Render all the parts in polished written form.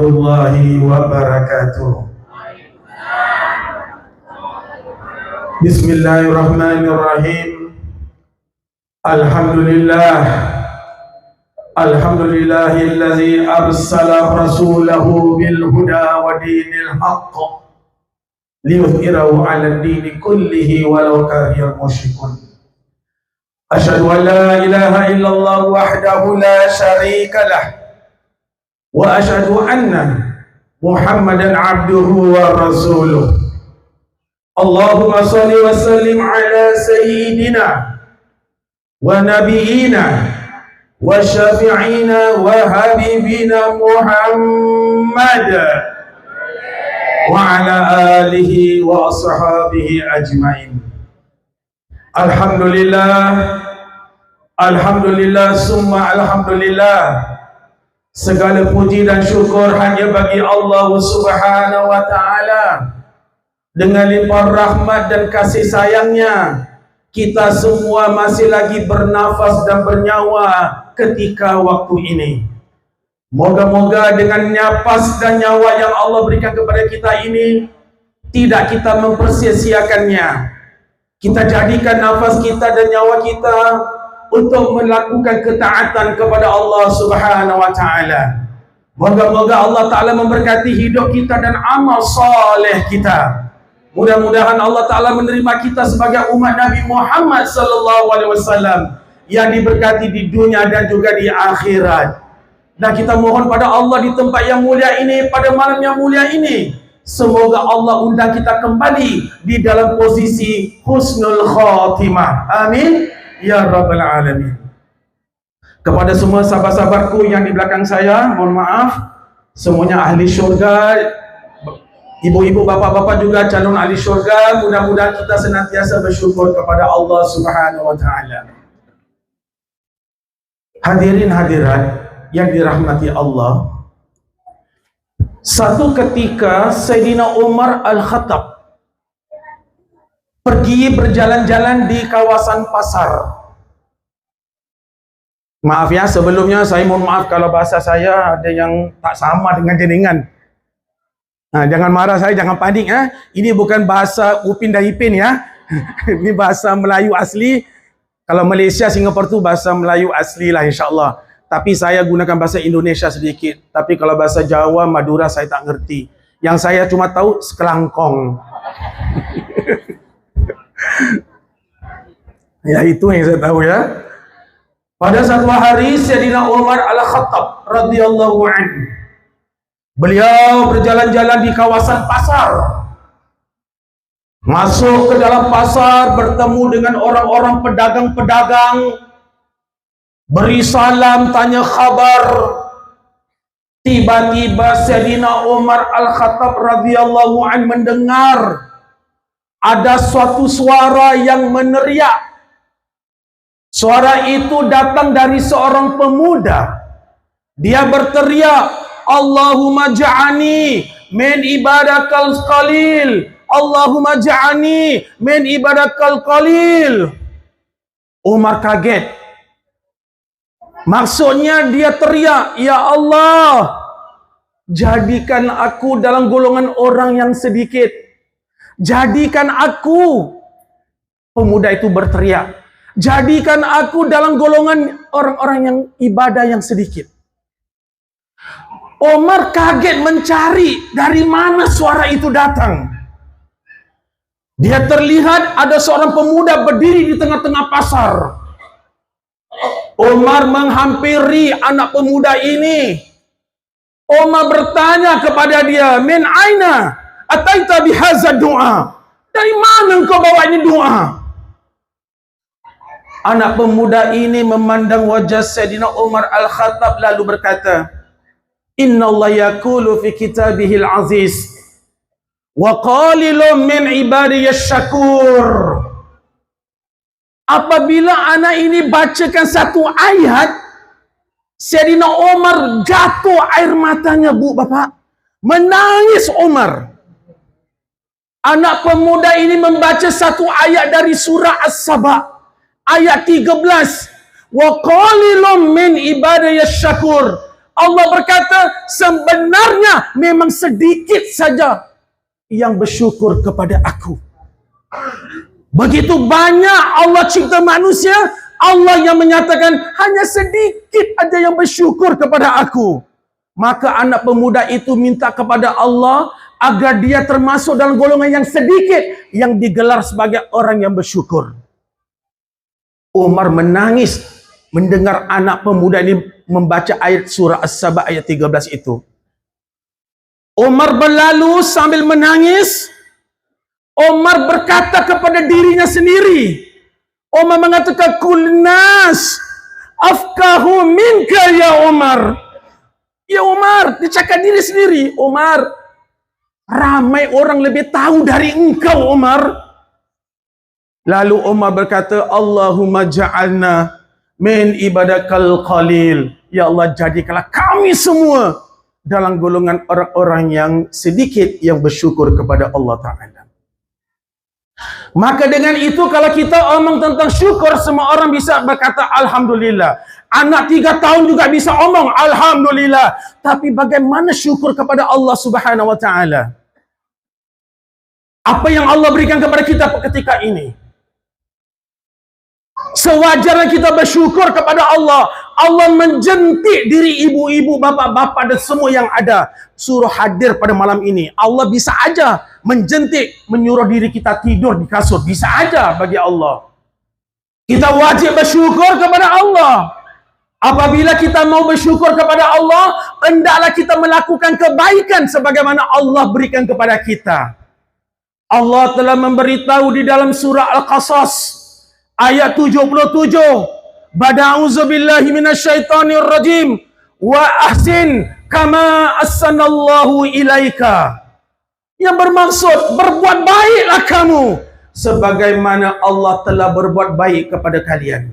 warahmatullahi wabarakatuh. Bismillahirrahmanirrahim. Alhamdulillahillazi arsala rasulahu bil huda wa dinil haqq liyudhhirahu 'ala ad-dini kullihi walau karihal musyrikun. Asyhadu an la ilaha illallah wahdahu la syarika lah wa asyhadu anna Muhammadan abduhu wa rasuluh. Allahumma salli wa sallim ala sayyidina wa nabiyyina wa syafi'ina wa habibina Muhammad wa ala alihi wa ashabihi ajmain. Alhamdulillah summa alhamdulillah. Segala puji dan syukur hanya bagi Allah Subhanahu wa ta'ala. Dengan limpahan rahmat dan kasih sayangnya, kita semua masih lagi bernafas dan bernyawa ketika waktu ini. Moga-moga dengan nafas dan nyawa yang Allah berikan kepada kita ini, tidak kita mempersia-siakannya. Kita jadikan nafas kita dan nyawa kita untuk melakukan ketaatan kepada Allah Subhanahu wa ta'ala. Moga-moga Allah Ta'ala memberkati hidup kita dan amal soleh kita. Mudah-mudahan Allah Ta'ala menerima kita sebagai umat Nabi Muhammad SAW yang diberkati di dunia dan juga di akhirat. Dan kita mohon pada Allah di tempat yang mulia ini, pada malam yang mulia ini, semoga Allah undang kita kembali di dalam posisi husnul khatimah. Amin ya rabbal alamin. Kepada semua sahabat-sahabatku yang di belakang saya, mohon maaf, semuanya ahli syurga. Ibu-ibu, bapak-bapak juga calon ahli syurga. Mudah-mudahan kita senantiasa bersyukur kepada Allah Subhanahu wa ta'ala. Hadirin hadirat yang dirahmati Allah, satu ketika Sayyidina Umar Al-Khattab pergi berjalan-jalan di kawasan pasar. Maaf ya, sebelumnya saya mohon maaf kalau bahasa saya ada yang tak sama dengan jenengan. Jangan marah saya, jangan panik ya. Ini bukan bahasa Upin dan Ipin ya. Ini bahasa Melayu asli. Kalau Malaysia, Singapura tu bahasa Melayu asli lah insya-Allah. Tapi saya gunakan bahasa Indonesia sedikit. Tapi kalau bahasa Jawa, Madura saya tak ngerti. Yang saya cuma tahu sekelangkong. Ya, itu yang saya tahu ya. Pada satu hari Sayyidina Umar Al-Khattab radhiyallahu anhu, beliau berjalan-jalan di kawasan pasar. Masuk ke dalam pasar, bertemu dengan orang-orang pedagang-pedagang, beri salam, tanya khabar. Tiba-tiba Sayyidina Umar Al-Khattab radhiyallahu anhu mendengar ada suatu suara yang meneriak. Suara itu datang dari seorang pemuda. Dia berteriak, Allahumma ja'ani min ibadakal qalil. Allahumma ja'ani min ibadakal qalil. Umar kaget. Maksudnya dia teriak, ya Allah, jadikan aku dalam golongan orang yang sedikit. Jadikan aku. Pemuda itu berteriak, jadikan aku dalam golongan orang-orang yang ibadah yang sedikit. Umar kaget mencari dari mana suara itu datang. Dia terlihat ada seorang pemuda berdiri di tengah-tengah pasar. Umar menghampiri anak pemuda ini. Umar bertanya kepada dia, min aina ataita bihadza du'a? Dari mana engkau bawa ini doa? Anak pemuda ini memandang wajah Sayyidina Umar Al-Khattab lalu berkata, Inna Allah yaqulu fi kitabihil aziz wa qalilun min ibadiyas syakur. Apabila anak ini bacakan satu ayat, Sayyidina Umar jatuh air matanya, bu, bapak. Menangis Umar. Anak pemuda ini membaca satu ayat dari surah As-Saba. Ayat 13. Wa qalilun min ibadiyas syakur. Allah berkata, sebenarnya memang sedikit saja yang bersyukur kepada aku. Begitu banyak Allah cipta manusia, Allah yang menyatakan hanya sedikit aja yang bersyukur kepada aku. Maka anak pemuda itu minta kepada Allah agar dia termasuk dalam golongan yang sedikit yang digelar sebagai orang yang bersyukur. Umar menangis mendengar anak pemuda ini membaca ayat surah As-Saba ayat 13 itu. Umar berlalu sambil menangis. Umar berkata kepada dirinya sendiri. Umar mengatakan, kulnas afkahu minka ya Umar. Ya Umar, dia cakap diri sendiri. Umar, ramai orang lebih tahu dari engkau Umar. Lalu Umar berkata, Allahumma ja'alna min ibadakal qalil. Ya Allah, jadikanlah kami semua dalam golongan orang-orang yang sedikit yang bersyukur kepada Allah Ta'ala. Maka dengan itu kalau kita omong tentang syukur, semua orang bisa berkata Alhamdulillah. Anak 3 tahun juga bisa omong Alhamdulillah. Tapi bagaimana syukur kepada Allah Subhanahu Wa Ta'ala? Apa yang Allah berikan kepada kita ketika ini? Sewajarnya kita bersyukur kepada Allah. Allah menjentik diri ibu-ibu, bapak-bapak dan semua yang ada suruh hadir pada malam ini. Allah bisa aja menjentik, menyuruh diri kita tidur di kasur. Bisa aja bagi Allah. Kita wajib bersyukur kepada Allah. Apabila kita mau bersyukur kepada Allah, hendaklah kita melakukan kebaikan sebagaimana Allah berikan kepada kita. Allah telah memberitahu di dalam surah Al-Qasas ayat 77, Bada'uzubillahi minasyaitonirrajim wa ahsin kama ahsanallahu ilaika. Yang bermaksud, berbuat baiklah kamu sebagaimana Allah telah berbuat baik kepada kalian.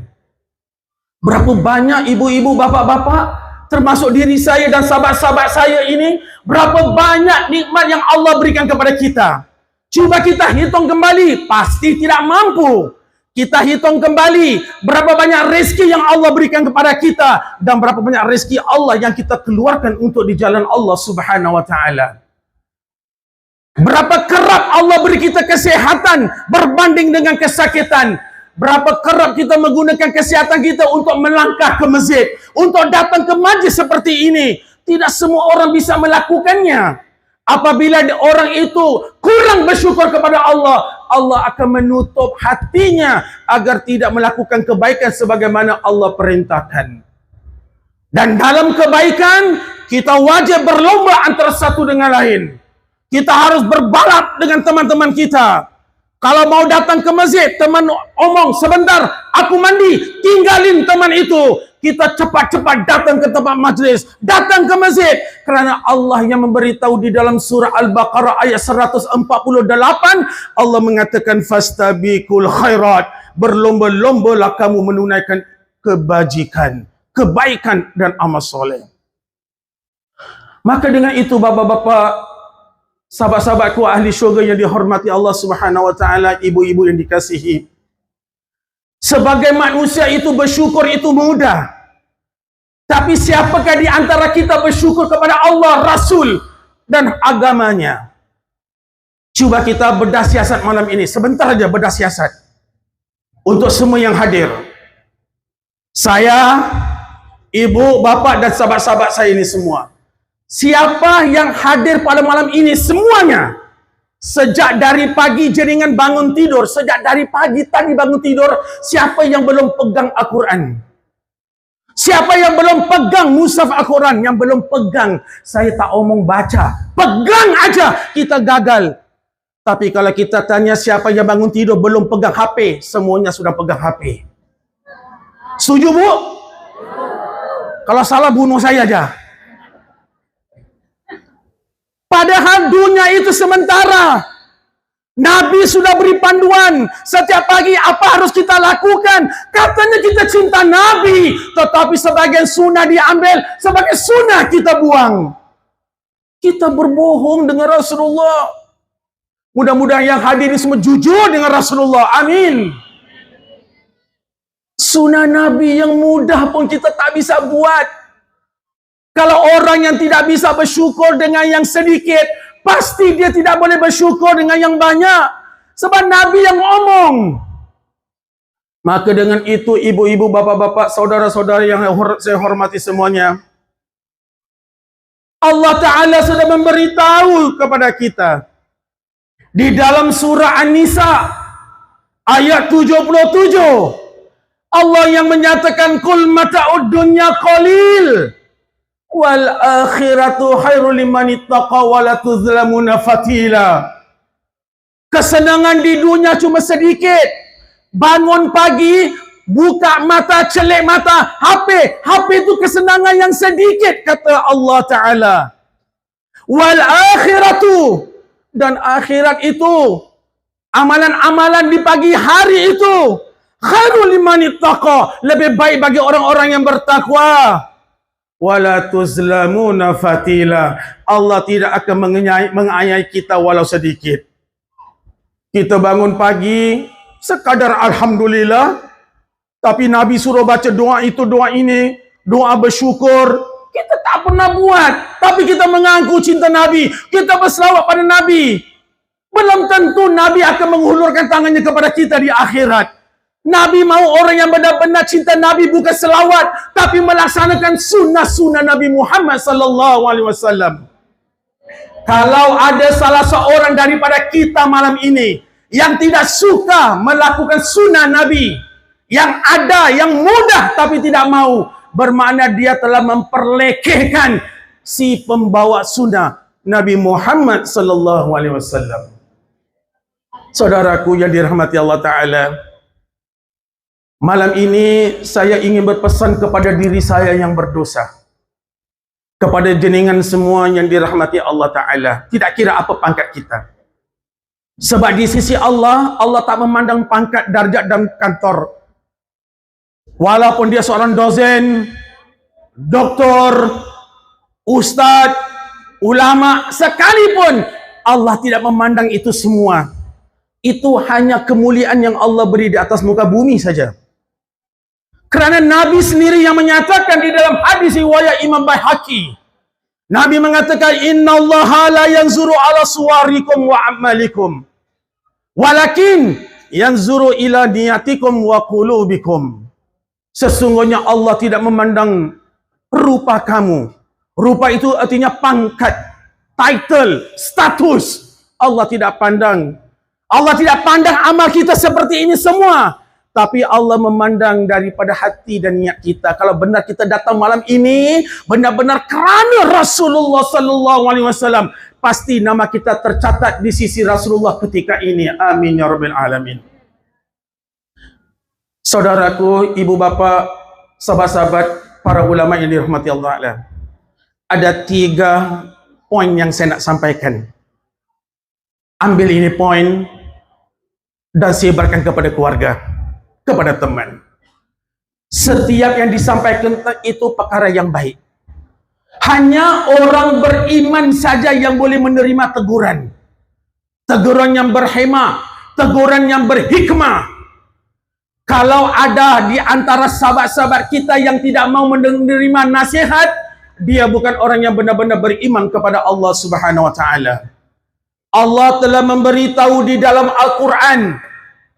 Berapa banyak ibu-ibu, bapak-bapak, termasuk diri saya dan sahabat-sahabat saya ini, berapa banyak nikmat yang Allah berikan kepada kita. Cuba kita hitung kembali, pasti tidak mampu. Kita hitung kembali berapa banyak rezeki yang Allah berikan kepada kita dan berapa banyak rezeki Allah yang kita keluarkan untuk di jalan Allah Subhanahu Wa Ta'ala. Berapa kerap Allah beri kita kesehatan berbanding dengan kesakitan. Berapa kerap kita menggunakan kesehatan kita untuk melangkah ke masjid, untuk datang ke majlis seperti ini. Tidak semua orang bisa melakukannya. Apabila orang itu kurang bersyukur kepada Allah, Allah akan menutup hatinya agar tidak melakukan kebaikan sebagaimana Allah perintahkan. Dan dalam kebaikan, kita wajib berlomba antara satu dengan lain. Kita harus berbalap dengan teman-teman kita. Kalau mau datang ke masjid, teman omong sebentar, aku mandi, tinggalin teman itu. Kita cepat-cepat datang ke tempat majlis, datang ke masjid. Kerana Allah yang memberitahu di dalam surah Al-Baqarah ayat 148, Allah mengatakan, fastabiqul khairat. Berlomba-lombalah kamu menunaikan kebajikan, kebaikan dan amal soleh. Maka dengan itu, bapak-bapak, sahabat-sahabatku ahli syurga yang dihormati Allah Subhanahu Wa Ta'ala, ibu-ibu yang dikasihi, sebagai manusia itu bersyukur itu mudah. Tapi siapakah di antara kita bersyukur kepada Allah, Rasul dan agamanya? Cuba kita bedah siasat malam ini. Sebentar saja bedah siasat. Untuk semua yang hadir. Saya, ibu, bapak dan sahabat-sahabat saya ini semua. Siapa yang hadir pada malam ini semuanya, sejak dari pagi jenengan bangun tidur, sejak dari pagi tadi bangun tidur, siapa yang belum pegang Al-Quran? Siapa yang belum pegang mushaf Al-Quran? Yang belum pegang, saya tak omong baca, pegang aja, kita gagal. Tapi kalau kita tanya siapa yang bangun tidur belum pegang HP, semuanya sudah pegang HP. Setuju bu? Kalau salah bunuh saya aja. Padahal dunia itu sementara. Nabi sudah beri panduan. Setiap pagi apa harus kita lakukan. Katanya kita cinta Nabi. Tetapi sebagian sunnah diambil, sebagian sunnah kita buang. Kita berbohong dengan Rasulullah. Mudah-mudahan yang hadir ini semua jujur dengan Rasulullah. Amin. Sunnah Nabi yang mudah pun kita tak bisa buat. Kalau orang yang tidak bisa bersyukur dengan yang sedikit, pasti dia tidak boleh bersyukur dengan yang banyak. Sebab Nabi yang ngomong. Maka dengan itu, ibu-ibu, bapa-bapa, saudara-saudara yang saya hormati semuanya, Allah Ta'ala sudah memberitahu kepada kita di dalam surah An-Nisa ayat 77, Allah yang menyatakan kul mata'ud dunya qalil wal akhiratu khairul liman ittaqa wa la tuzlamuna fatila. Kesenangan di dunia cuma sedikit. Bangun pagi, buka mata, celek mata, HP itu kesenangan yang sedikit, kata Allah Ta'ala. Wal akhiratu, dan akhirat itu, amalan-amalan di pagi hari itu, khairul liman ittaqa, lebih baik bagi orang-orang yang bertakwa. Wala tuzlamuna fatila, Allah tidak akan menganiaya kita walau sedikit. Kita bangun pagi, sekadar alhamdulillah, tapi Nabi suruh baca doa itu, doa ini, doa bersyukur. Kita tak pernah buat, tapi kita mengaku cinta Nabi, kita berselawat pada Nabi. Belum tentu Nabi akan menghulurkan tangannya kepada kita di akhirat. Nabi mau orang yang benar-benar cinta Nabi, bukan selawat, tapi melaksanakan sunnah-sunnah Nabi Muhammad sallallahu alaihi wasallam. Kalau ada salah seorang daripada kita malam ini yang tidak suka melakukan sunnah Nabi, yang ada, yang mudah tapi tidak mau, bermakna dia telah memperlekehkan si pembawa sunnah Nabi Muhammad sallallahu alaihi wasallam. Saudaraku yang dirahmati Allah Ta'ala, malam ini saya ingin berpesan kepada diri saya yang berdosa, kepada jenengan semua yang dirahmati Allah Ta'ala, tidak kira apa pangkat kita. Sebab di sisi Allah, Allah tak memandang pangkat, darjat dan kantor. Walaupun dia seorang dosen, doktor, ustaz, ulama, sekalipun Allah tidak memandang itu semua. Itu hanya kemuliaan yang Allah beri di atas muka bumi saja. Kerana Nabi sendiri yang menyatakan di dalam hadis riwayat Imam Baihaqi, Nabi mengatakan, Inna Allah la yanzuru ala suwarikum wa amalikum, walakin yanzuru ila niyatikum wa qulubikum. Sesungguhnya Allah tidak memandang rupa kamu. Rupa itu artinya pangkat, title, status. Allah tidak pandang. Allah tidak pandang amal kita seperti ini semua. Tapi Allah memandang daripada hati dan niat kita. Kalau benar kita datang malam ini benar-benar kerana Rasulullah sallallahu alaihi wasallam, pasti nama kita tercatat di sisi Rasulullah ketika ini. Amin ya rabbal alamin. Saudaraku, ibu bapa, sahabat-sahabat, para ulama yang dirahmati Allah Ta'ala, ada 3 poin yang saya nak sampaikan. Ambil ini poin dan sebarkan kepada keluarga, kepada teman. Setiap yang disampaikan itu perkara yang baik. Hanya orang beriman saja yang boleh menerima teguran. Teguran yang berhikmah, teguran yang berhikmah. Kalau ada di antara sahabat-sahabat kita yang tidak mau menerima nasihat, dia bukan orang yang benar-benar beriman kepada Allah Subhanahu wa taala. Allah telah memberitahu di dalam Al-Quran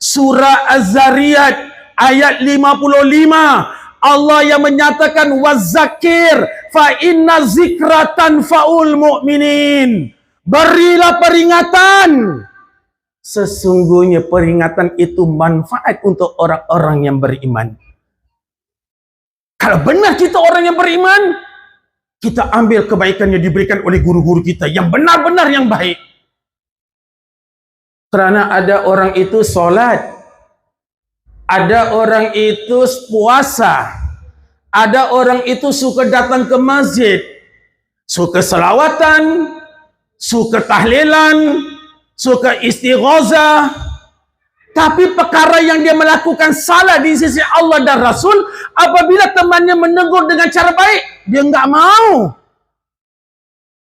surah Az-Zariyat ayat 55, Allah yang menyatakan wazakir fa inna zikratan faul mu'minin. Berilah peringatan, sesungguhnya peringatan itu manfaat untuk orang-orang yang beriman. Kalau benar kita orang yang beriman, kita ambil kebaikan yang diberikan oleh guru-guru kita yang benar-benar yang baik. Kerana ada orang itu solat, ada orang itu puasa, ada orang itu suka datang ke masjid, suka selawatan, suka tahlilan, suka istighazah. Tapi perkara yang dia melakukan salah di sisi Allah dan Rasul, apabila temannya menegur dengan cara baik, dia enggak mau.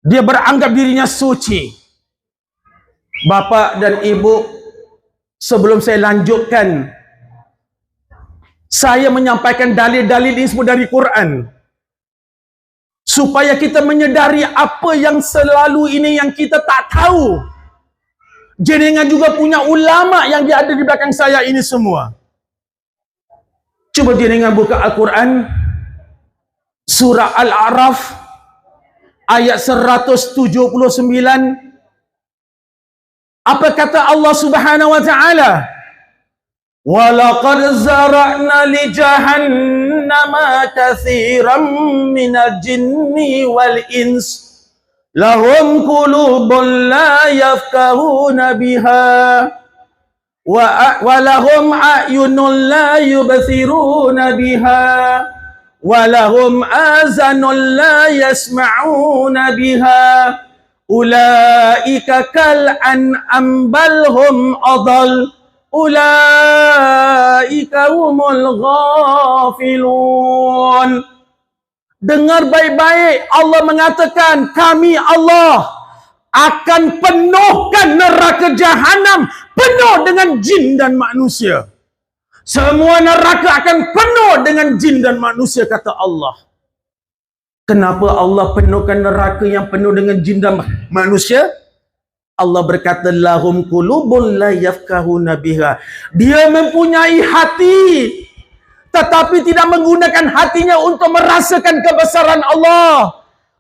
Dia beranggap dirinya suci. Bapa dan ibu, sebelum saya lanjutkan, saya menyampaikan dalil-dalil ini semua dari Quran. supaya kita menyedari apa yang selalu ini yang kita tak tahu. Jenengan juga punya ulama yang dia ada di belakang saya ini semua. Cuba jenengan buka Al-Quran, surah Al-A'raf, ayat 179. Apa kata Allah Subhanahu wa ta'ala? وَلَقَدْ زَرَعْنَا لِجَهَنَّمَ كَثِيرًا مِنَ الْجِنِّ وَالْإِنسِ لَهُمْ قُلُوبٌ لَا يَفْقَهُونَ بِهَا وَلَهُمْ أَعْيُنٌ لَا يُبْصِرُونَ بِهَا وَلَهُمْ آذَانٌ لَا يَسْمَعُونَ بِهَا أُولَئِكَ كَالْأَنْعَامِ بَلْ هُمْ أَضَلُّ Ulaika humul ghafilun. Dengar baik-baik, Allah mengatakan, kami Allah akan penuhkan neraka jahanam penuh dengan jin dan manusia. Semua neraka akan penuh dengan jin dan manusia, kata Allah. Kenapa Allah penuhkan neraka yang penuh dengan jin dan manusia? Allah berkata, lahum qulubun la yafqahuna biha. Dia mempunyai hati, tetapi tidak menggunakan hatinya untuk merasakan kebesaran Allah.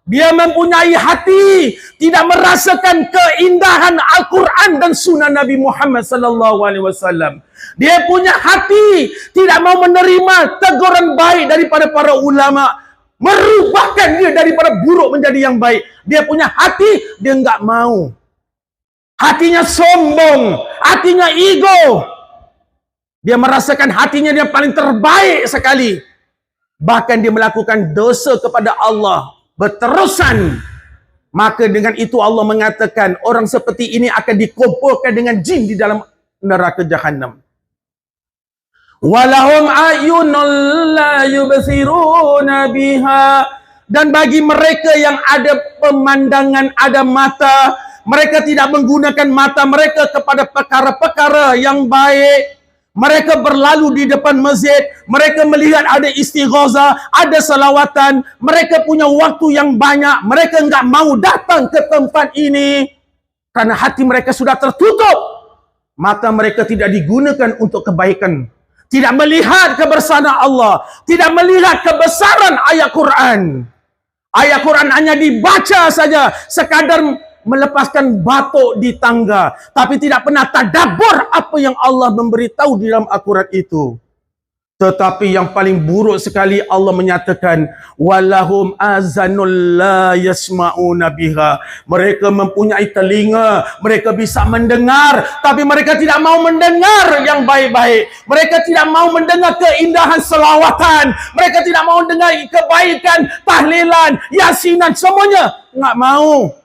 Dia mempunyai hati, tidak merasakan keindahan Al-Quran dan sunnah Nabi Muhammad sallallahu alaihi wasallam. Dia punya hati, tidak mau menerima teguran baik daripada para ulama, merubahkan dia daripada buruk menjadi yang baik. Dia punya hati, dia enggak mau. Hatinya sombong, hatinya ego. Dia merasakan hatinya dia paling terbaik sekali. Bahkan dia melakukan dosa kepada Allah berterusan. Maka dengan itu Allah mengatakan, orang seperti ini akan dikumpulkan dengan jin di dalam neraka jahanam. Walahum ayunun la yubsiruna biha. Dan bagi mereka yang ada pemandangan, ada mata, mereka tidak menggunakan mata mereka kepada perkara-perkara yang baik. Mereka berlalu di depan masjid, mereka melihat ada istighazah, ada salawatan, mereka punya waktu yang banyak, mereka enggak mau datang ke tempat ini karena hati mereka sudah tertutup. Mata mereka tidak digunakan untuk kebaikan, tidak melihat kebesaran Allah, tidak melihat kebesaran ayat Quran. Ayat Quran hanya dibaca saja, sekadar melepaskan batuk di tangga, tapi tidak pernah tadabbur apa yang Allah memberitahu di dalam Al-Quran itu. Tetapi yang paling buruk sekali, Allah menyatakan, walahum azanul la yasma'una biha. Mereka mempunyai telinga, mereka bisa mendengar, tapi mereka tidak mau mendengar yang baik-baik. Mereka tidak mau mendengar keindahan selawatan, mereka tidak mau dengar kebaikan, tahlilan, yasinan, semuanya enggak mau.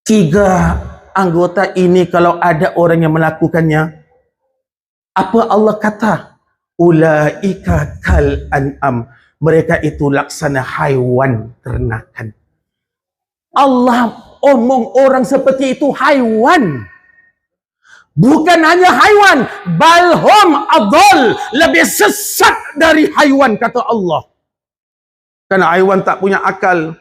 3 anggota ini kalau ada orang yang melakukannya, apa Allah kata? Ulaika kal an'am. Mereka itu laksana haiwan ternakan. Allah omong orang seperti itu haiwan. Bukan hanya haiwan, balhum adol, lebih sesat dari haiwan, kata Allah. Karena haiwan tak punya akal.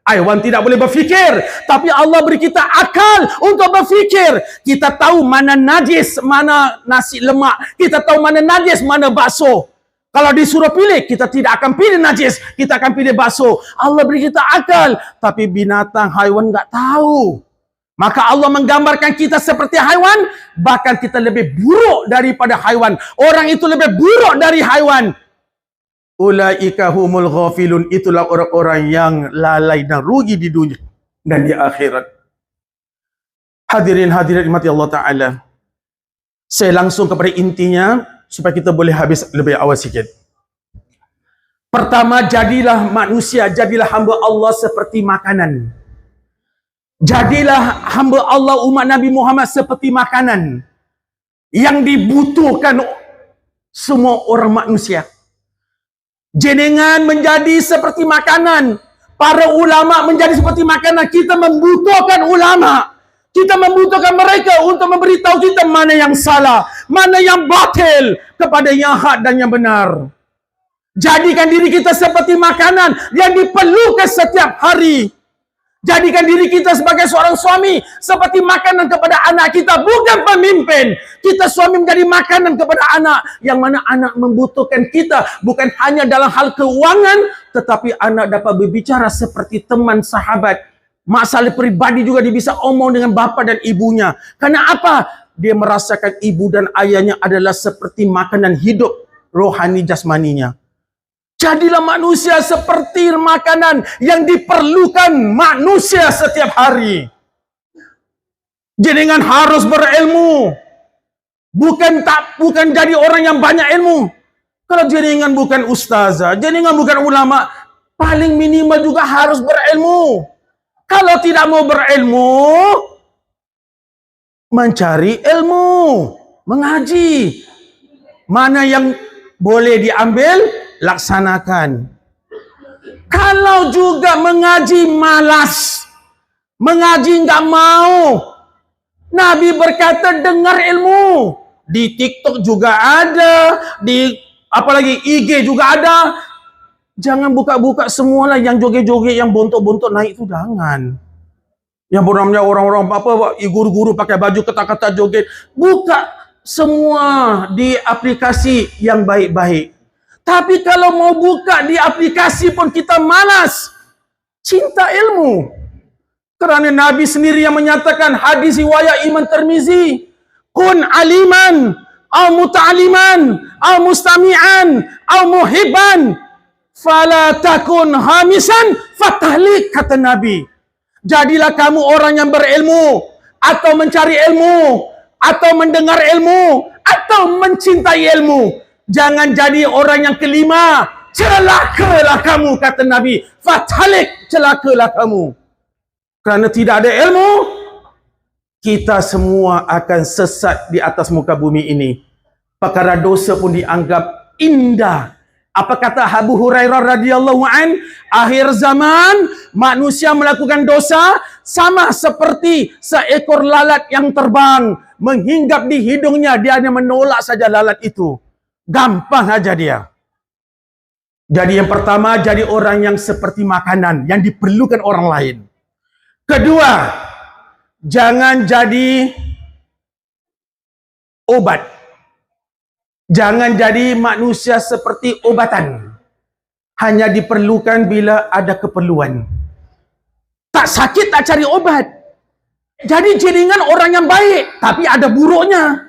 Haiwan tidak boleh berfikir, tapi Allah beri kita akal untuk berfikir. Kita tahu mana najis, mana nasi lemak. Kita tahu mana najis, mana bakso. Kalau disuruh pilih, kita tidak akan pilih najis, kita akan pilih bakso. Allah beri kita akal, tapi binatang, haiwan enggak tahu. Maka Allah menggambarkan kita seperti haiwan, bahkan kita lebih buruk daripada haiwan. Orang itu lebih buruk dari haiwan. Ulaika humul ghafilun. Itulah orang-orang yang lalai dan rugi di dunia dan di akhirat. Hadirin hadirat mati Allah Ta'ala, saya langsung kepada intinya supaya kita boleh habis lebih awal sikit. Pertama, jadilah manusia, jadilah hamba Allah seperti makanan. Jadilah hamba Allah umat Nabi Muhammad seperti makanan yang dibutuhkan semua orang manusia. Jenengan menjadi seperti makanan, para ulama menjadi seperti makanan. Kita membutuhkan ulama, kita membutuhkan mereka untuk memberitahu kita mana yang salah, mana yang batil, kepada yang hak dan yang benar. Jadikan diri kita seperti makanan yang diperlukan setiap hari. Jadikan diri kita sebagai seorang suami seperti makanan kepada anak kita, bukan pemimpin. Kita suami menjadi makanan kepada anak, yang mana anak membutuhkan kita, bukan hanya dalam hal keuangan, tetapi anak dapat berbicara seperti teman sahabat. Masalah pribadi juga dia bisa omong dengan bapa dan ibunya. Karena apa? Dia merasakan ibu dan ayahnya adalah seperti makanan hidup rohani jasmaninya. Jadilah manusia seperti makanan yang diperlukan manusia setiap hari. Jenengan harus berilmu. Bukan jadi orang yang banyak ilmu. Kalau jenengan bukan ustazah, jenengan bukan ulama, paling minimal juga harus berilmu. Kalau tidak mau berilmu, mencari ilmu, mengaji. Mana yang boleh diambil, laksanakan. Kalau juga mengaji malas, mengaji nggak mau, Nabi berkata dengar ilmu. Di TikTok juga ada, di apalagi IG juga ada. Jangan buka-buka semualah yang joget-joget, yang bontot-bontot naik itu jangan. Yang bernamanya orang-orang apa, guru-guru pakai baju ketat-ketat joget. Buka semua di aplikasi yang baik-baik. Tapi kalau mau buka di aplikasi pun kita malas. Cinta ilmu. Kerana Nabi sendiri yang menyatakan, hadis riwayat Imam Tirmizi, kun aliman, au muta'aliman, au mustami'an, au muhibban, fala takun hamisan fatahlik, kata Nabi. Jadilah kamu orang yang berilmu, atau mencari ilmu, atau mendengar ilmu, atau mencintai ilmu. Jangan jadi orang yang kelima. Celakalah kamu, kata Nabi. Fatalik, celakalah kamu. Kerana tidak ada ilmu, kita semua akan sesat di atas muka bumi ini. Perkara dosa pun dianggap indah. Apa kata Abu Hurairah radhiyallahu an? Akhir zaman, manusia melakukan dosa sama seperti seekor lalat yang terbang. Menghinggap di hidungnya, dia hanya menolak saja lalat itu. Gampang aja dia. Jadi yang pertama, jadi orang yang seperti makanan yang diperlukan orang lain. Kedua, jangan jadi obat. Jangan jadi manusia seperti obatan. Hanya diperlukan bila ada keperluan. Tak sakit tak cari obat. Jadi jenengan orang yang baik, tapi ada buruknya.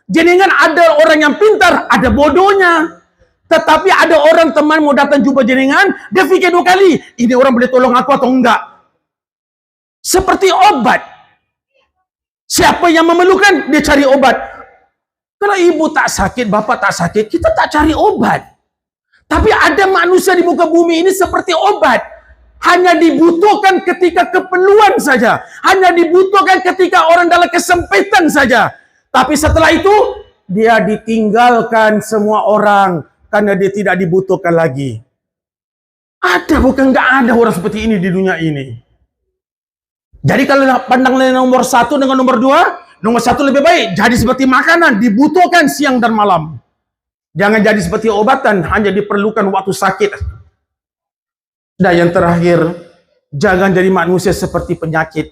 Jenengan ada orang yang pintar, ada bodohnya. Tetapi ada orang teman mau datang jumpa jenengan, dia fikir 2 kali, ini orang boleh tolong aku atau enggak. Seperti obat. Siapa yang memerlukan, dia cari obat. Kalau ibu tak sakit, bapak tak sakit, kita tak cari obat. Tapi ada manusia di muka bumi ini seperti obat. Hanya dibutuhkan ketika keperluan saja. Hanya dibutuhkan ketika orang dalam kesempitan saja. Tapi setelah itu, dia ditinggalkan semua orang karena dia tidak dibutuhkan lagi. Ada, bukan nggak ada orang seperti ini di dunia ini. Jadi kalau pandang nomor 1 dengan nomor 2, nomor 1 lebih baik. Jadi seperti makanan, dibutuhkan siang dan malam. Jangan jadi seperti obatan, hanya diperlukan waktu sakit. Dan yang terakhir, jangan jadi manusia seperti penyakit.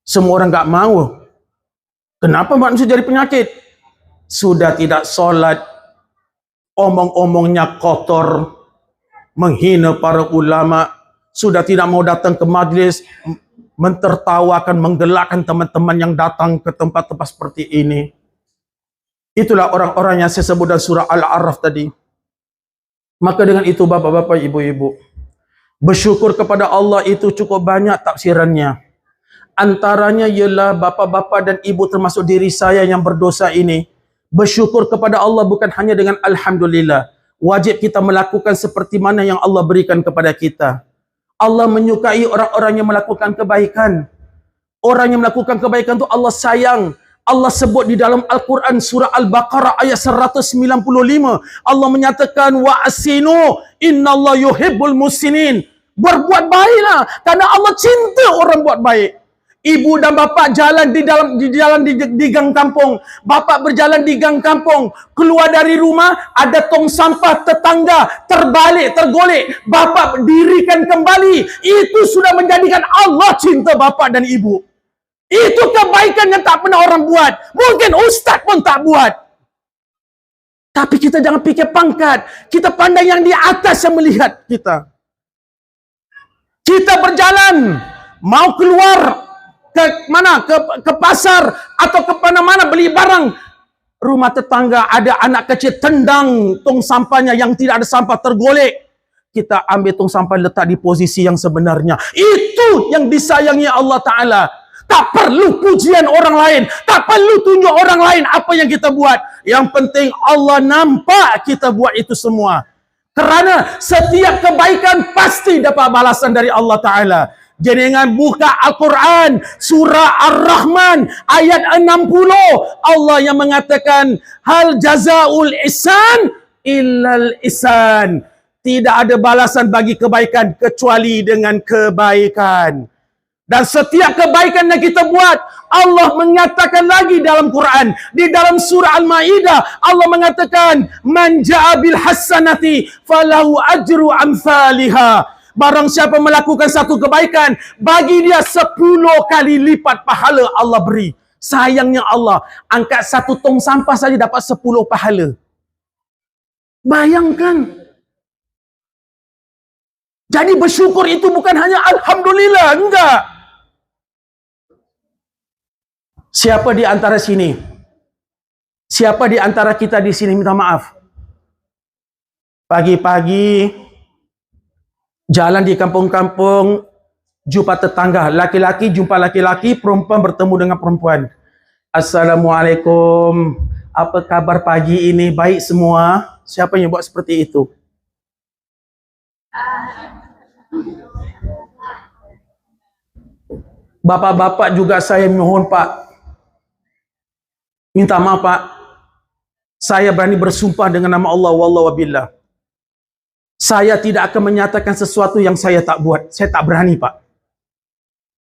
Semua orang nggak mau. Kenapa manusia jadi penyakit? Sudah tidak solat, omong-omongnya kotor, menghina para ulama, sudah tidak mau datang ke majlis, mentertawakan, menggelakkan teman-teman yang datang ke tempat-tempat seperti ini. Itulah orang-orang yang saya sebut dalam surah Al-A'raf tadi. Maka dengan itu bapak-bapak, ibu-ibu, bersyukur kepada Allah itu cukup banyak tafsirannya. Antaranya ialah bapak-bapak dan ibu termasuk diri saya yang berdosa ini. Bersyukur kepada Allah bukan hanya dengan Alhamdulillah. Wajib kita melakukan seperti mana yang Allah berikan kepada kita. Allah menyukai orang-orang yang melakukan kebaikan. Orang yang melakukan kebaikan itu Allah sayang. Allah sebut di dalam Al-Quran surah Al-Baqarah ayat 195. Allah menyatakan wa asinu innallaha yuhibbul muhsinin. Berbuat baiklah karena Allah cinta orang buat baik. Ibu dan bapa jalan di gang kampung. Bapa berjalan di gang kampung. Keluar dari rumah, ada tong sampah tetangga terbalik, tergolek. Bapa dirikan kembali. Itu sudah menjadikan Allah cinta bapa dan ibu. Itu kebaikan yang tak pernah orang buat. Mungkin ustaz pun tak buat. Tapi kita jangan fikir pangkat. Kita pandang yang di atas yang melihat kita. Kita berjalan, mau keluar ke mana? Ke pasar atau ke mana-mana beli barang. Rumah tetangga ada anak kecil tendang tong sampahnya yang tidak ada sampah, tergolek. Kita ambil tong sampah letak di posisi yang sebenarnya. Itu yang disayangi Allah Ta'ala. Tak perlu pujian orang lain. Tak perlu tunjuk orang lain apa yang kita buat. Yang penting Allah nampak kita buat itu semua. Kerana setiap kebaikan pasti dapat balasan dari Allah Ta'ala. Jangan buka Al-Quran, surah Ar-Rahman, ayat 60. Allah yang mengatakan, hal jazaul ihsan illal ihsan. Tidak ada balasan bagi kebaikan kecuali dengan kebaikan. Dan setiap kebaikan yang kita buat, Allah mengatakan lagi dalam Quran. Di dalam surah Al-Ma'idah, Allah mengatakan, man ja'a bil hasanati falahu ajru amsalihah. Barang siapa melakukan satu kebaikan, bagi dia 10 kali lipat pahala Allah beri. Sayangnya Allah, angkat satu tong sampah saja dapat 10 pahala. Bayangkan. Jadi bersyukur itu bukan hanya Alhamdulillah, enggak. Siapa di antara sini? Siapa di antara kita di sini minta maaf? Pagi-pagi jalan di kampung-kampung, jumpa tetangga, laki-laki jumpa laki-laki, perempuan bertemu dengan perempuan. Assalamualaikum, apa kabar pagi ini? Baik semua? Siapa yang buat seperti itu? Bapak-bapak juga saya mohon Pak, minta maaf Pak, saya berani bersumpah dengan nama Allah, wallahu wabillah. Saya tidak akan menyatakan sesuatu yang saya tak buat. Saya tak berani Pak.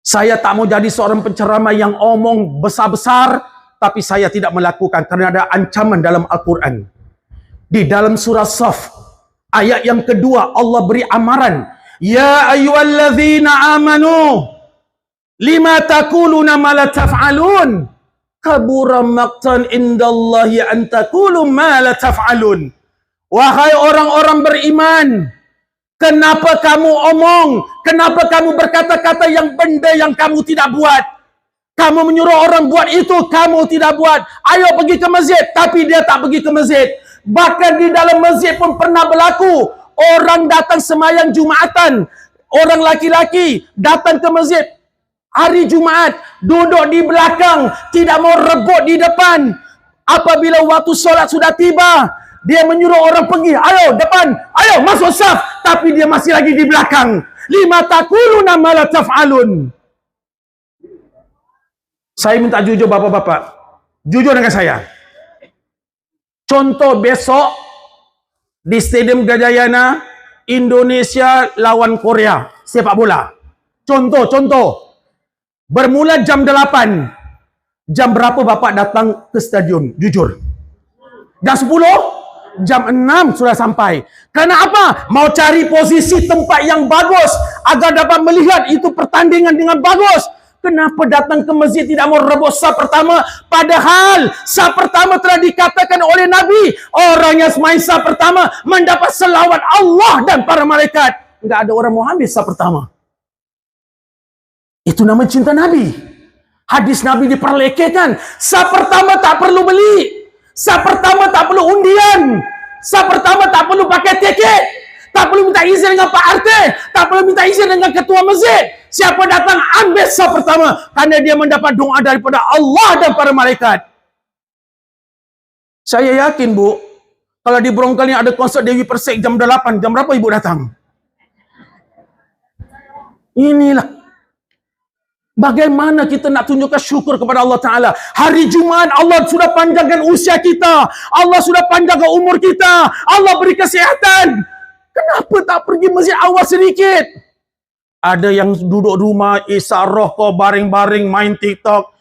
Saya tak mau jadi seorang penceramah yang omong besar-besar, tapi saya tidak melakukan kerana ada ancaman dalam Al-Quran. Di dalam surah Saf, ayat yang kedua, Allah beri amaran. Ya ayyuhallazina amanu, lima taquluna ma la taf'alun. Kabura maqtan indallahi an taqulu ma la taf'alun. Wahai orang-orang beriman, kenapa kamu omong? Kenapa kamu berkata-kata yang benda yang kamu tidak buat? Kamu menyuruh orang buat itu, kamu tidak buat. Ayo pergi ke masjid, tapi dia tak pergi ke masjid. Bahkan di dalam masjid pun pernah berlaku. Orang datang semayang Jumatan. Orang laki-laki datang ke masjid hari Jumaat, duduk di belakang, tidak mau rebut di depan. Apabila waktu solat sudah tiba, dia menyuruh orang pergi, ayo depan, ayo masuk saf, tapi dia masih lagi di belakang. Lima taquluna ma la taf'alun. Saya minta jujur bapak-bapak, jujur dengan saya. Contoh besok di Stadium Gajayana, Indonesia lawan Korea sepak bola. Contoh. Bermula jam 8. Jam berapa bapak datang ke stadion? Jujur. Jam 10? Jam 6 sudah sampai. Karena apa? Mau cari posisi tempat yang bagus agar dapat melihat itu pertandingan dengan bagus. Kenapa datang ke masjid tidak mau rebut saf pertama? Padahal saf pertama telah dikatakan oleh Nabi, orang yang main saf pertama mendapat selawat Allah dan para malaikat. Enggak ada orang mau ambil saf pertama. Itu nama cinta Nabi. Hadis Nabi diperlekehkan. Saf pertama tak perlu beli. Saf pertama tak perlu undian. Saf pertama tak perlu pakai tiket. Tak perlu minta izin dengan Pak RT. Tak perlu minta izin dengan ketua masjid. Siapa datang ambil saf pertama. Kerana dia mendapat doa daripada Allah dan para malaikat. Saya yakin Bu, kalau di Brongkal ni ada konsert Dewi Persik jam 8, jam berapa ibu datang? Inilah bagaimana kita nak tunjukkan syukur kepada Allah Ta'ala. Hari Jumaat Allah sudah panjangkan usia kita. Allah sudah panjangkan umur kita. Allah beri kesihatan. Kenapa tak pergi masjid awal sedikit? Ada yang duduk rumah, isar rokok, baring-baring, main TikTok.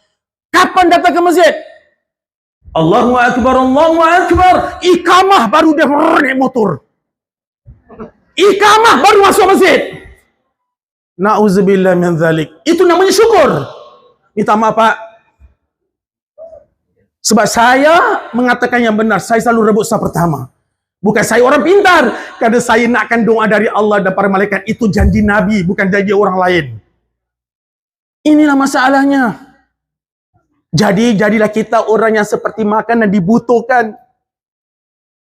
Kapan datang ke masjid? Allahu Akbar, Allahu Akbar. Iqamah baru dia naik motor. Iqamah baru masuk masjid. Na'udzubillah min dzalik. Itu namanya syukur. Minta maaf Pak. Sebab saya mengatakan yang benar. Saya selalu rebut saf pertama. Bukan saya orang pintar. Kerana saya nakkan doa dari Allah dan para malaikat. Itu janji Nabi, bukan janji orang lain. Inilah masalahnya. Jadilah kita orang yang seperti makan dan dibutuhkan.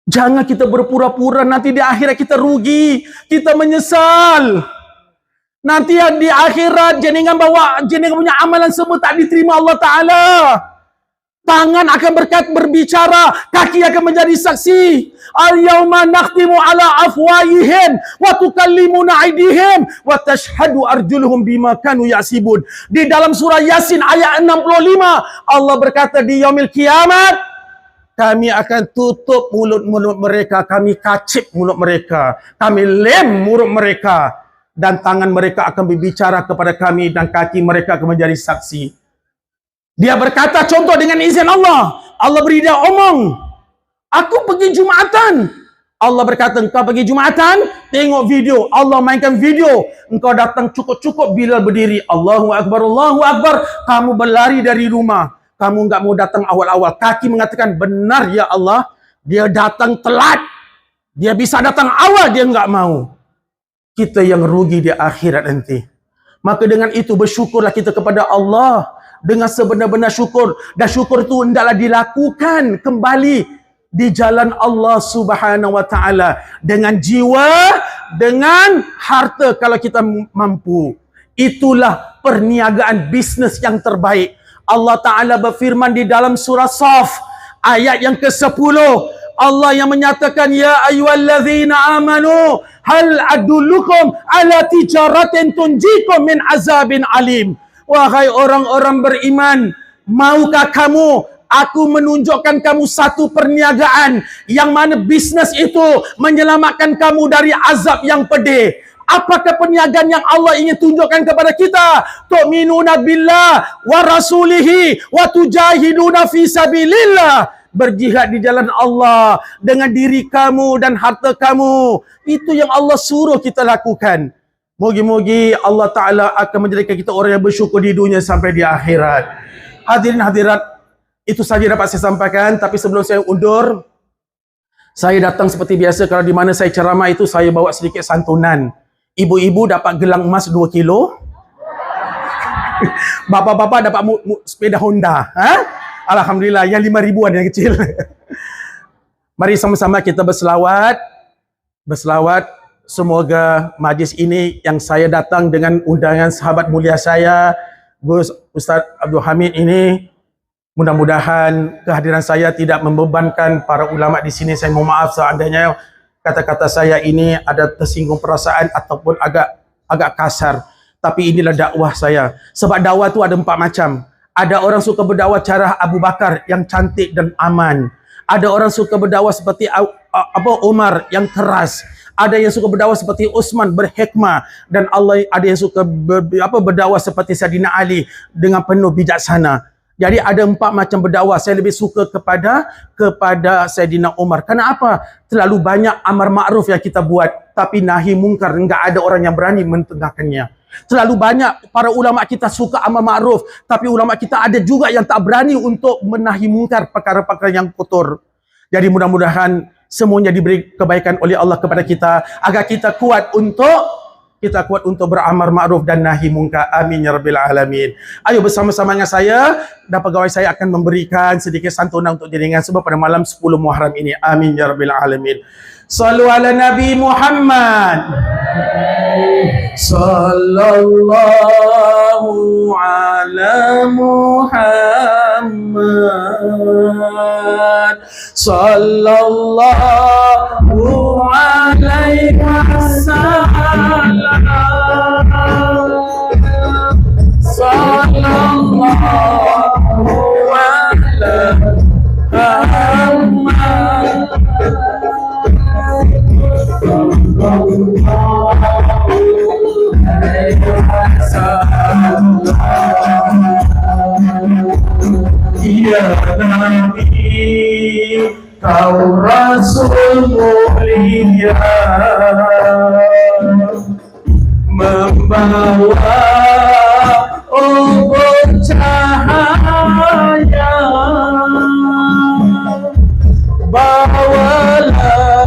Jangan kita berpura-pura, nanti di akhirat kita rugi. Kita menyesal. Nanti di akhirat jenengan punya amalan semua tak diterima Allah Ta'ala. Tangan akan berbicara, kaki akan menjadi saksi. Al-yawma nakhtimu ala afwahihim wa tukallimuna aydihim wa tashhadu arjuluhum bima kanu yasibun. Di dalam surah Yasin ayat 65 Allah berkata di yaumil kiamat, kami akan tutup mulut-mulut mereka, kami kacip mulut mereka, kami lem mulut mereka, dan tangan mereka akan berbicara kepada kami dan kaki mereka akan menjadi saksi. Dia berkata contoh dengan izin Allah. Allah beri dia omong. Aku pergi Jumatan. Allah berkata engkau pergi Jumatan, tengok video. Allah mainkan video. Engkau datang cukup-cukup Bilal berdiri. Allahu Akbar, Allahu Akbar. Kamu berlari dari rumah. Kamu enggak mau datang awal-awal. Kaki mengatakan benar ya Allah. Dia datang telat. Dia bisa datang awal, dia enggak mau. Kita yang rugi di akhirat nanti. Maka dengan itu bersyukurlah kita kepada Allah dengan sebenar-benar syukur, dan syukur itu hendaklah dilakukan kembali di jalan Allah Subhanahu wa taala dengan jiwa, dengan harta kalau kita mampu. Itulah perniagaan bisnes yang terbaik. Allah Taala berfirman di dalam surah Shaf ayat yang ke-10. Allah yang menyatakan, ya ayyuhallazina amanu hal adullukum ala tijaratin tunjikum min azabin alim. Wahai orang-orang beriman, maukah kamu aku menunjukkan kamu satu perniagaan yang mana bisnes itu menyelamatkan kamu dari azab yang pedih? Apakah perniagaan yang Allah ingin tunjukkan kepada kita? Tu'minuna billah wa rasulihi wa tujahiduna fi sabilillah. Berjihad di jalan Allah dengan diri kamu dan harta kamu. Itu yang Allah suruh kita lakukan. Mogi-mogi Allah Ta'ala akan menjadikan kita orang yang bersyukur di dunia sampai di akhirat. Hadirin hadirat, itu saja dapat saya sampaikan. Tapi sebelum saya undur, saya datang seperti biasa. Kalau di mana saya ceramah itu, saya bawa sedikit santunan. Ibu-ibu dapat gelang emas 2 kilo. Bapak-bapak dapat sepeda Honda. Alhamdulillah, yang 5 ribuan yang kecil. Mari sama-sama kita berselawat. Semoga majlis ini yang saya datang dengan undangan sahabat mulia saya, Gus Ustaz Abdul Hamid ini, mudah-mudahan kehadiran saya tidak membebankan para ulama di sini. Saya mohon maaf seandainya kata-kata saya ini ada tersinggung perasaan ataupun agak kasar. Tapi inilah dakwah saya. Sebab dakwah itu ada 4 macam. Ada orang suka berdakwah cara Abu Bakar yang cantik dan aman. Ada orang suka berdakwah seperti Umar yang keras. Ada yang suka berdakwah seperti Utsman berhikmah, dan ada yang suka berdakwah seperti Sayyidina Ali dengan penuh bijaksana. Jadi ada 4 macam berdakwah. Saya lebih suka kepada Sayyidina Umar. Kenapa? Terlalu banyak amar makruf yang kita buat, tapi nahi mungkar enggak ada orang yang berani mentengahkannya. Terlalu banyak para ulama kita suka amar makruf, tapi ulama kita ada juga yang tak berani untuk menahi mungkar, perkara-perkara yang kotor. Jadi mudah-mudahan semuanya diberi kebaikan oleh Allah kepada kita agar kita kuat untuk beramar ma'ruf dan nahi mungkar. Amin ya rabbil alamin. Ayo bersama-sama dengan saya dan pegawai saya akan memberikan sedikit santunan untuk jenengan sebab pada malam 10 Muharram ini. Amin ya rabbil alamin. Sallu ala Nabi Muhammad. Sallallahu ala Muhammad. Sallallahu alaihi wasallam. Sallallahu ala Muhammad. Sallallahu alaihi Ya Nabi, kau Rasul mulia, membawa obor cahaya. Bawalah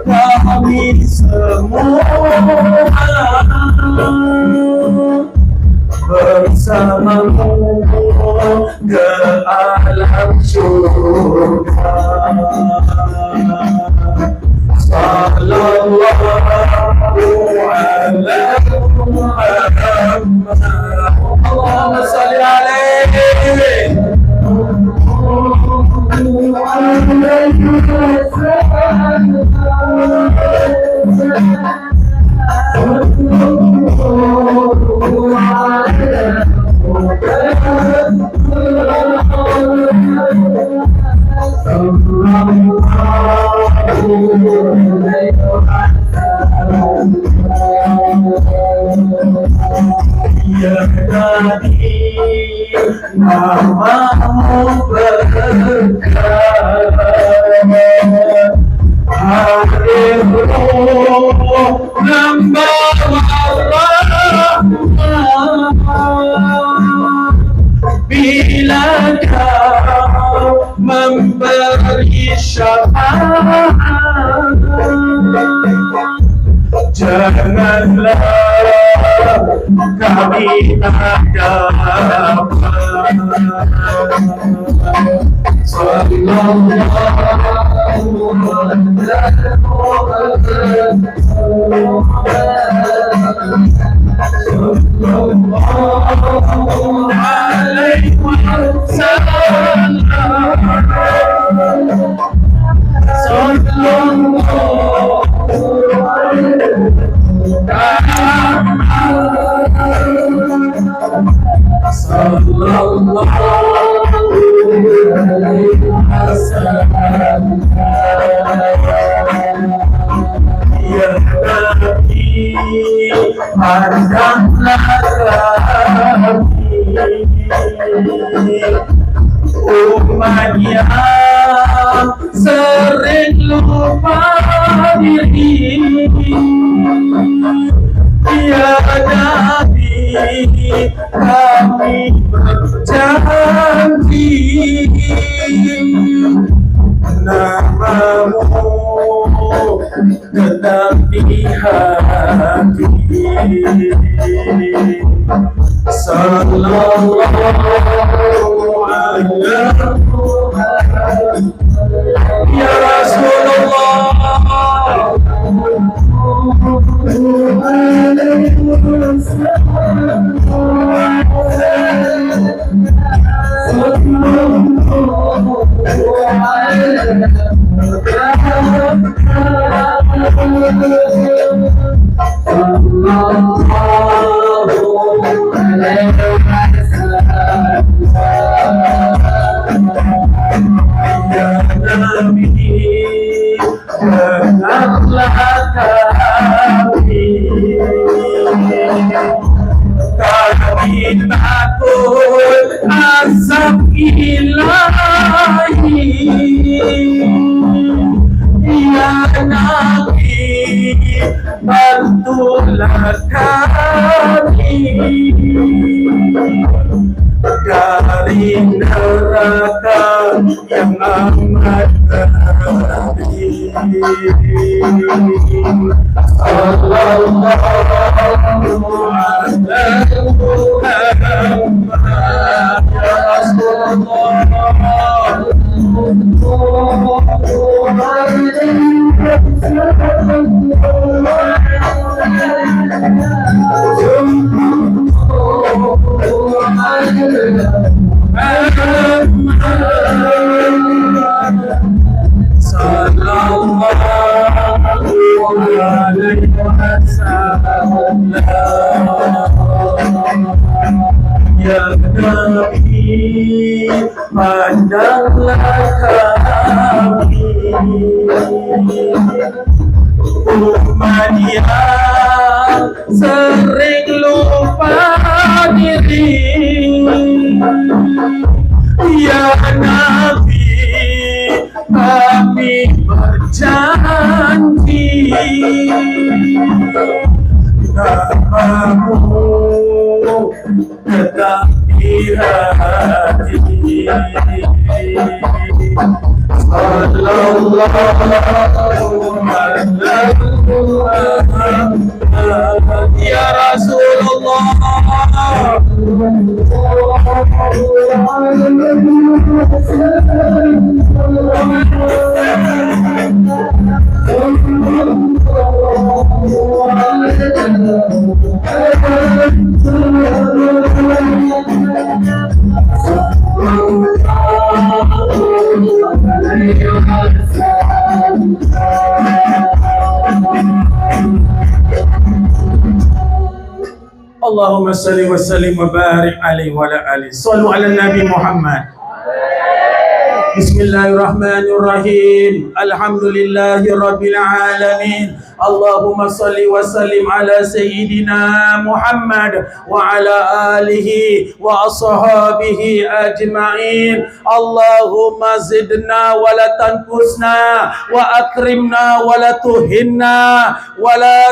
kami semua bersamamu ke alam surga. Sallallahu alaihi Muhammad. Allahumma salli alaihi. Ya Nabi, namamu berkah, hadir membawa rahmat. Bila kau memberi syafaat, janganlah kami ada Ya Nabi, pandanglah kami, umat yang sering lupa diri. Ya Nabi, kami berjanji namamu tetap di hati. Sallallahu alaihi ya Rasulullah. Ya Nabi, dengarlah kami, kami takut azab ilahi. Ya Nabi, bantulah kami dari neraka yang amat pedih. Sallallahu alaihi Muhammad ya Rasulullah. Ya Nabi, pandanglah kami, umat yang sering lupa diri. Ya Nabi, kami berjanji namamu tetap di hati. Sallallahu alaihi ya Rasulullah. Allahumma salli wa sallim wa barik alaihi wa ala alihi. Sallu ala Nabi Muhammad. Bismillahirrahmanirrahim. Alhamdulillahi rabbil alamin. Allahumma salli wa sallim ala sayyidina Muhammad wa ala alihi wa ashabihi ajma'in. Allahumma zidna wa la tanqusna wa akrimna wa la tuhinna wa la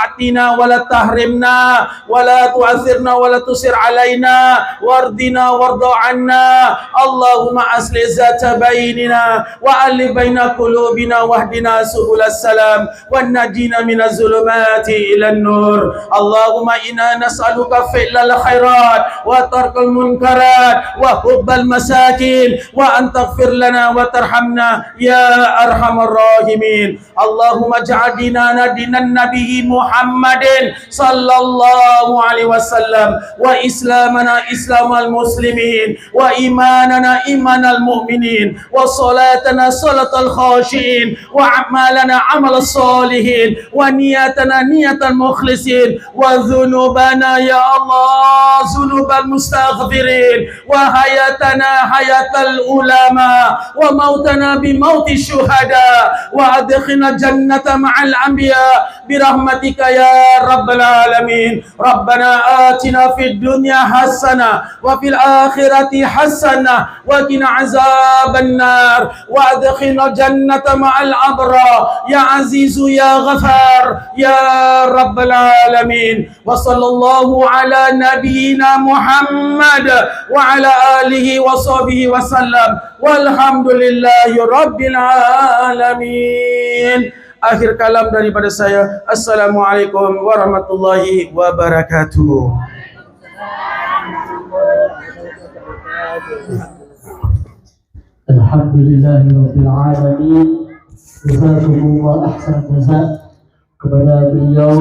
atina wa la tahrimna wa la tu'athirna wa la tusir alaina wardina warda anna. Allahumma asli zata bainina wa alli baina qulubina wahdina subulas salam wa najina minaz zulumati ilan nur. Allahumma inna nas'aluka fi'lal khairat wa tarkal munkarat wa hubbal masakin wa an taghfir lana wa tarhamna ya arhamar rahimin. Allahumma ja'al dinana dinan nabiyyi Muhammadin sallallahu alaihi wasallam wa islamana islamal muslimin wa imanana imanal mu'minin wa salatana salatal khashiin wa a'malana amal salihin wa niyatana niyatal mukhlisin wa dhunubana ya Allah dhunubal mustaghfirin wa hayatana hayatal ulama wa mautana bi mauti syuhada wa adkhilna jannata ma'al anbiya birahmatika ya rabbal alamin. Rabbana atina fid dunya hasanah wa fil akhirati hasanah wa qina azaban nar wa adkhilna jannata ma'al abrar ya azizu ya ghafar ya rabbal alamin. Wa sallallahu ala nabiyyina Muhammad wa ala alihi wa sahbihi wa sallam walhamdulillahi rabbil alamin. Akhir kalam daripada saya. Assalamualaikum warahmatullahi wabarakatuh. Alhamdulillahi rabbil alamin. Jazakumullah ahsan jazak kepada beliau